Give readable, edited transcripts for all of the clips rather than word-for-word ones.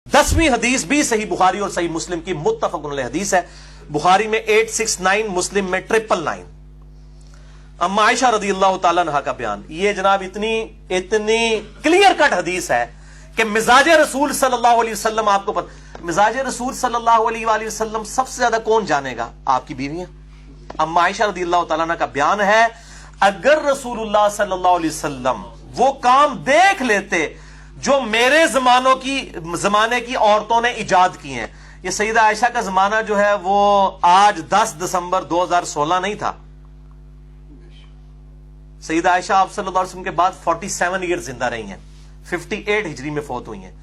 10वीं हदीस भी सही बुखारी और सही मुस्लिम की मुत्तफ़क़ुन अलैह हदीस है। बुखारी में 869, मुस्लिम में 999। अम्मा आयशा रज़ियल्लाहु ताला अन्हा का बयान, ये जनाब इतनी क्लियर कट हदीस है कि मिजाज रसूल सल्लल्लाहु अलैहि वसल्लम, आपको पता मिजाज रसूल सल्लल्लाहु अलैहि वसल्लम सबसे ज्यादा कौन जानेगा? आपकी बीवियां। अम्मा आयशा रज़ियल्लाहु ताला अन्हा का बयान है, अगर रसूलुल्लाह सल्लल्लाहु अलैहि वसल्लम वो काम देख लेते जो मेरे जमाने की औरतों ने इजाद की हैं। ये सईदा आयशा का जमाना जो है वो आज 10 दिसंबर 2016 नहीं था। सईदा आयशा आप सल्लल्लाहु अलैहि वसल्लम के बाद 47 ईयर जिंदा रही हैं, 58 हिजरी में फौत हुई हैं।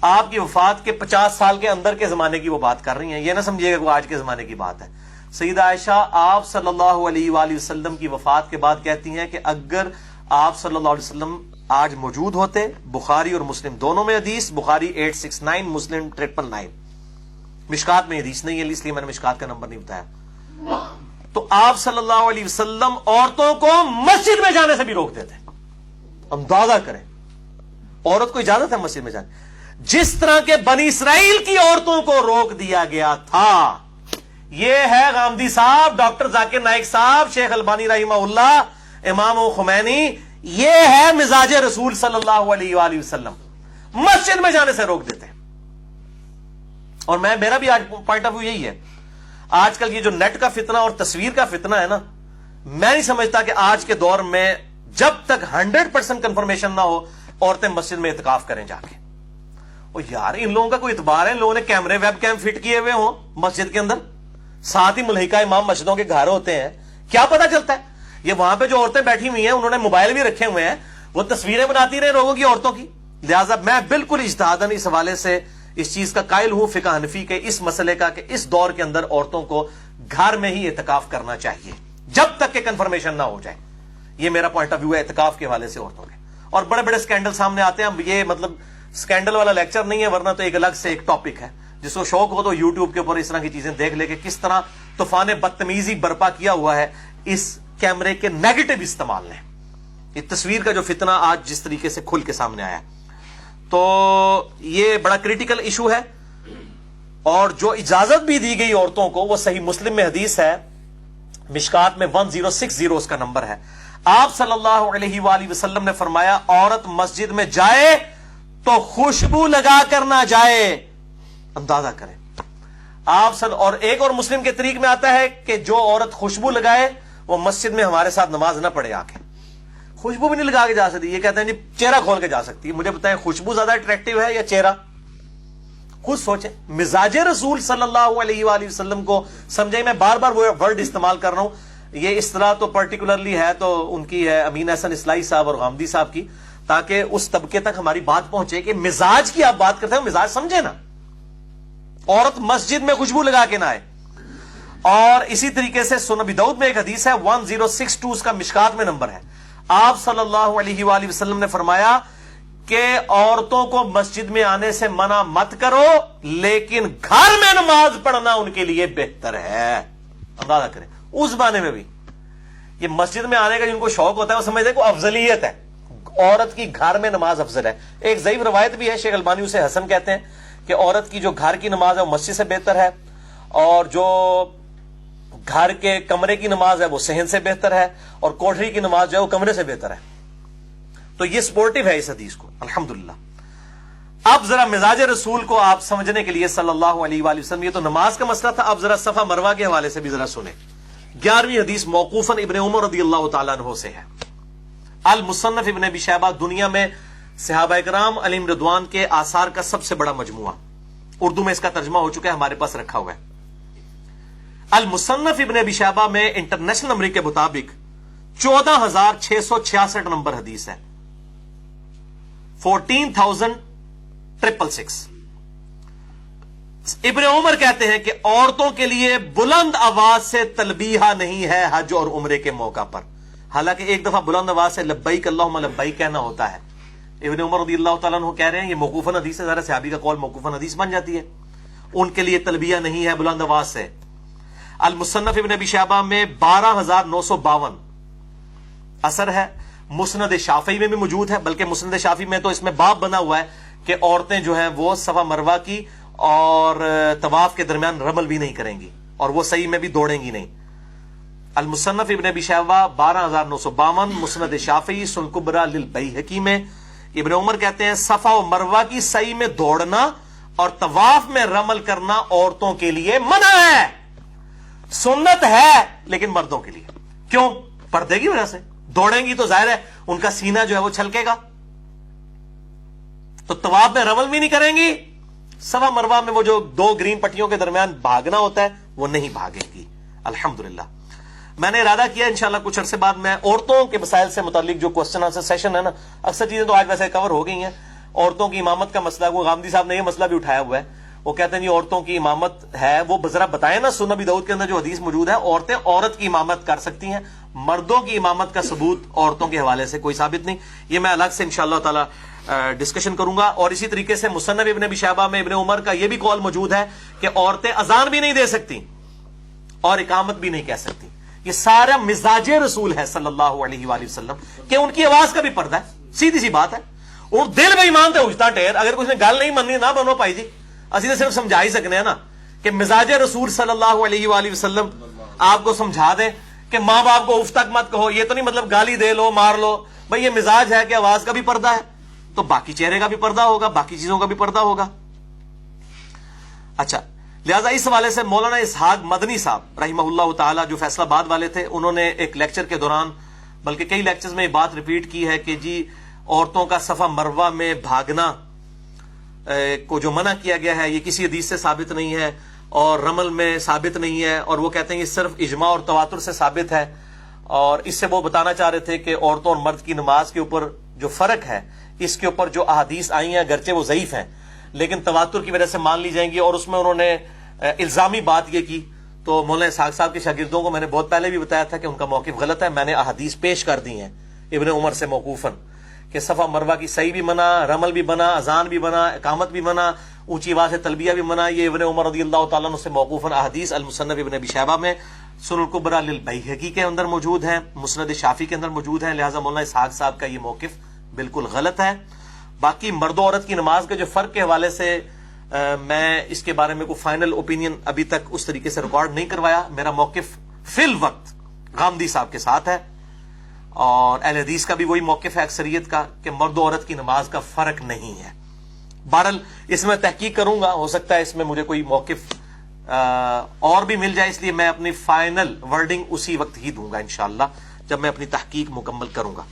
आपकी वफात के 50 साल के अंदर के जमाने की वो बात कर रही हैं, ये ना समझिएगा वो आज के जमाने की बात है। सईदा आयशा आप सल्लल्लाहु अलैहि वसल्लम की वफात के बाद कहती हैं कि अगर आप सल्लल्लाहु अलैहि वसल्लम आज मौजूद होते, बुखारी और मुस्लिम दोनों में हदीस, बुखारी 869, मुस्लिम 999। मिशकात में हदीस नहीं है, इसलिए मैंने मिशकात का नंबर नहीं बताया। तो आप सल्लल्लाहु अलैहि वसल्लम औरतों को मस्जिद में जाने से भी रोक देते। अंदाजा करें, औरत को इजाजत है मस्जिद में जाने, जिस तरह के बनी इसराइल की औरतों को रोक दिया गया था। यह है गामदी साहब, डॉक्टर जाकिर नाइक साहब, शेख अलबानी रहिमहुल्लाह, इमाम खुमैनी, ये है मिजाज रसूल सल्लल्लाहु अलैहि वसल्लम, मस्जिद में जाने से रोक देते हैं। और मेरा भी आज पॉइंट ऑफ व्यू यही है। आजकल ये जो नेट का फितना और तस्वीर का फितना है ना, मैं नहीं समझता कि आज के दौर में जब तक 100% कंफर्मेशन ना हो औरतें मस्जिद में इत्काफ करें जाके। और यार इन लोगों का कोई इतबार है? इन लोगों ने कैमरे वेब कैम फिट किए हुए हो मस्जिद के अंदर, साथ ही मुल्हिका इमाम मस्जिदों के घर होते हैं, क्या पता चलता है? ये वहां पे जो औरतें बैठी हुई हैं उन्होंने मोबाइल भी रखे हुए हैं, वो तस्वीरें बनाती रहे लोगों की, औरतों की। लिहाजा मैं बिल्कुल इज्तिहादन इस हवाले से इस चीज का कायल हूं, फिक़ह हनफी के इस मसले का, कि इस दौर के अंदर औरतों को घर में ही इत्काफ करना चाहिए जब तक के कंफर्मेशन ना हो जाए। ये मेरा पॉइंट ऑफ व्यू है इत्काफ के हवाले से औरतों के। और बड़े बड़े स्कैंडल सामने आते हैं, ये मतलब स्कैंडल वाला लेक्चर नहीं है, वरना तो एक अलग से एक टॉपिक है। जिसको शौक हो तो यूट्यूब के ऊपर इस तरह की चीजें देख ले कि किस तरह तूफान बदतमीजी बर्पा किया हुआ है इस कैमरे के नेगेटिव इस्तेमाल ने। इस तस्वीर का जो फितना आज जिस तरीके से खुल के सामने आया, तो ये बड़ा क्रिटिकल इशू है। और जो इजाजत भी दी गई औरतों को, वो सही मुस्लिम में हदीस है, मिशकात में 1060 उसका नंबर है। आप सल्लल्लाहु अलैहि वसल्लम ने फरमाया, औरत मस्जिद में जाए तो खुशबू लगा कर ना जाए। अंदाजा करें आप और एक और मुस्लिम के तरीक में आता है कि जो औरत खुशबू लगाए वो मस्जिद में हमारे साथ नमाज ना पढ़े आके। खुशबू भी नहीं लगा के जा सकती, ये कहते हैं जी चेहरा खोल के जा सकती है। मुझे बताएं खुशबू ज्यादा अट्रैक्टिव है या चेहरा? खुद सोचें। मिजाज रसूल सल्लल्लाहु अलैहि वसल्लम को समझे। मैं बार बार वो वर्ड इस्तेमाल कर रहा हूं, ये इस तरह तो पर्टिकुलरली है तो उनकी है अमीन हसन इस्लाही साहब और गामदी साहब की, ताकि उस तबके तक हमारी बात पहुंचे कि मिजाज की आप बात करते हैं, मिजाज समझे ना। औरत मस्जिद में खुशबू लगा के ना आए। और इसी तरीके से सुनन अबी दाऊद में एक हदीस है, 1062 उसका मिशकात में नंबर है। आप सल्लल्लाहु अलैहि वसल्लम ने फरमाया कि औरतों को मस्जिद में आने से मना मत करो, लेकिन घर में नमाज पढ़ना उनके लिए बेहतर है। अंदाजा करें, उस जमाने में भी ये मस्जिद में आने का जिनको शौक होता है वो समझते हैं को अफजलियत है, औरत की घर में नमाज अफजल है। एक ज़ईफ रवायत भी है, शेख अलबानी उसे हसन कहते हैं, कि औरत की जो घर की नमाज है वो मस्जिद से बेहतर है, और जो घर के कमरे की नमाज है वो सहन से बेहतर है, और कोठरी की नमाज जो है वो कमरे से बेहतर है। तो ये सपोर्टिव है इस हदीस को, अल्हम्दुलिल्लाह। अब जरा मिजाज रसूल को आप समझने के लिए सल्लल्लाहु अलैहि वसल्लम, ये तो नमाज का मसला था, अब जरा सफा मरवा के हवाले से भी जरा सुने। 11वीं हदीस मौकूफन इब्ने उमर रज़ियल्लाहु ताला अन्हु से है। अल मुसन्नफ इब्ने अबी शैबा दुनिया में सहाबा किराम अलैहिम रिदवान के आसार का सबसे बड़ा मजमुआ, उर्दू में इसका तर्जुमा हो चुका है, हमारे पास रखा हुआ है। अल मुसन्नफ इब्ने अबी शैबा में इंटरनेशनल नंबर के मुताबिक 14,666 नंबर हदीस है, 14,666। इब्ने उमर कहते हैं कि औरतों के लिए बुलंद आवाज से तलबीहा नहीं है हज और उम्रे के मौका पर। हालांकि एक दफा बुलंद आवाज से लब्बैक अल्लाहुम्मा लब्बैक कहना होता है। इब्ने उमर रज़ियल्लाहु ताला अन्हु कह रहे हैं, ये मौकूफन हदीस है, जरा सहाबी का कौल मौकूफन हदीस बन जाती है। उनके लिए तलबिया नहीं है बुलंद आवाज से। अल मुसन्नफ इब्ने अबी शैबा में 12,952 असर है। मुस्नद शाफी में भी मौजूद है, बल्कि मुस्नद शाफी में तो इसमें बाब बना हुआ है کہ عورتیں جو ہیں وہ صفا مروہ کی اور طواف کے درمیان رمل بھی نہیں کریں گی اور وہ صحیح میں بھی دوڑیں گی نہیں. المصنف ابن ابی شیبہ 12952، مسند شافعی سنن کبری للبیہقی میں ابن عمر کہتے ہیں صفا و مروہ کی صحیح میں دوڑنا اور طواف میں رمل کرنا عورتوں کے لیے منع ہے. سنت ہے لیکن مردوں کے لیے. کیوں؟ پردے کی وجہ سے. دوڑیں گی تو ظاہر ہے ان کا سینہ جو ہے وہ چھلکے گا، تو طواف میں رمل بھی نہیں کریں گی. صفا مروہ میں وہ جو 2 گرین پٹیوں کے درمیان بھاگنا ہوتا ہے وہ نہیں بھاگے گی. الحمدللہ. میں نے ارادہ کیا انشاءاللہ کچھ عرصے بعد میں عورتوں کے مسائل سے متعلق جو کوسچن آنسر سیشن ہے نا، اکثر چیزیں تو آج ویسے کور ہو گئی ہیں. عورتوں کی امامت کا مسئلہ، وہ غامدی صاحب نے یہ مسئلہ بھی اٹھایا ہوا ہے. وہ کہتے ہیں جی عورتوں کی امامت ہے، وہ ذرا بتائیں نا سنن ابی داؤد کے اندر جو حدیث موجود ہے عورتیں عورت کی امامت کر سکتی ہیں، مردوں کی امامت کا ثبوت عورتوں کے حوالے سے کوئی ثابت نہیں. یہ میں الگ سے انشاءاللہ تعالی ڈسکشن کروں گا. اور اسی طریقے سے مصنف ابن ابی شیبہ میں ابن عمر کا یہ بھی قول موجود ہے کہ عورتیں اذان بھی نہیں دے سکتی اور اقامت بھی نہیں کہہ سکتی. یہ سارا مزاج رسول ہے صلی اللہ علیہ وآلہ وسلم کہ ان کی آواز کا بھی پردہ ہے. سیدھی سی بات ہے. اور دل میں ایمان تے اجتا ٹیر، اگر کچھ نے گل نہیں مننی نہ بنو پائی جی. اسی تو صرف سمجھا ہی سکنے ہیں نا کہ مزاج رسول صلی اللہ علیہ وآلہ وسلم آپ کو سمجھا دیں کہ ماں باپ کو اف تک مت کہو. یہ تو نہیں مطلب گالی دے لو مار لو. بھئی یہ مزاج ہے کہ آواز کا بھی پردہ ہے تو باقی چہرے کا بھی پردہ ہوگا، باقی چیزوں کا بھی پردہ ہوگا. اچھا، لہذا اس حوالے سے مولانا اسحاق مدنی صاحب رحمہ اللہ تعالی جو فیصلہ آباد والے تھے، انہوں نے ایک لیکچر کے دوران بلکہ کئی لیکچرز میں یہ بات ریپیٹ کی ہے کہ جی عورتوں کا صفا مروہ میں بھاگنا کو جو منع کیا گیا ہے یہ کسی حدیث سے ثابت نہیں ہے اور رمل میں ثابت نہیں ہے، اور وہ کہتے ہیں یہ صرف اجماع اور تواتر سے ثابت ہے. اور اس سے وہ بتانا چاہ رہے تھے کہ عورتوں اور مرد کی نماز کے اوپر جو فرق ہے اس کے اوپر جو احادیث آئی ہیں گرچہ وہ ضعیف ہیں لیکن تواتر کی وجہ سے مان لی جائیں گی. اور اس میں انہوں نے الزامی بات یہ کی. تو مولانا اسحاق صاحب کے شاگردوں کو میں نے بہت پہلے بھی بتایا تھا کہ ان کا موقف غلط ہے. میں نے احادیث پیش کر دی ہیں ابن عمر سے موقوفاً کہ صفا مروہ کی صحیح بھی منع، رمل بھی منع، اذان بھی منع، اقامت بھی منع، اونچی آواز سے تلبیہ بھی منع. یہ ابن عمر رضی اللہ تعالیٰ عنہ سے موقوفاً احادیث المصنف ابن ابی شیبہ میں، سنن کبری للبیہقی کے اندر موجود ہیں، مسند شافعی کے اندر موجود ہیں. لہٰذا مولانا اسحاق صاحب کا یہ موقف بالکل غلط ہے. باقی مرد و عورت کی نماز کے جو فرق کے حوالے سے میں اس کے بارے میں کوئی فائنل اوپینین ابھی تک اس طریقے سے ریکارڈ نہیں کروایا. میرا موقف فی الوقت غامدی صاحب کے ساتھ ہے اور اہل حدیث کا بھی وہی موقف ہے اکثریت کا کہ مرد و عورت کی نماز کا فرق نہیں ہے. بہرحال اس میں تحقیق کروں گا، ہو سکتا ہے اس میں مجھے کوئی موقف اور بھی مل جائے، اس لیے میں اپنی فائنل ورڈنگ اسی وقت ہی دوں گا انشاءاللہ جب میں اپنی تحقیق مکمل کروں گا.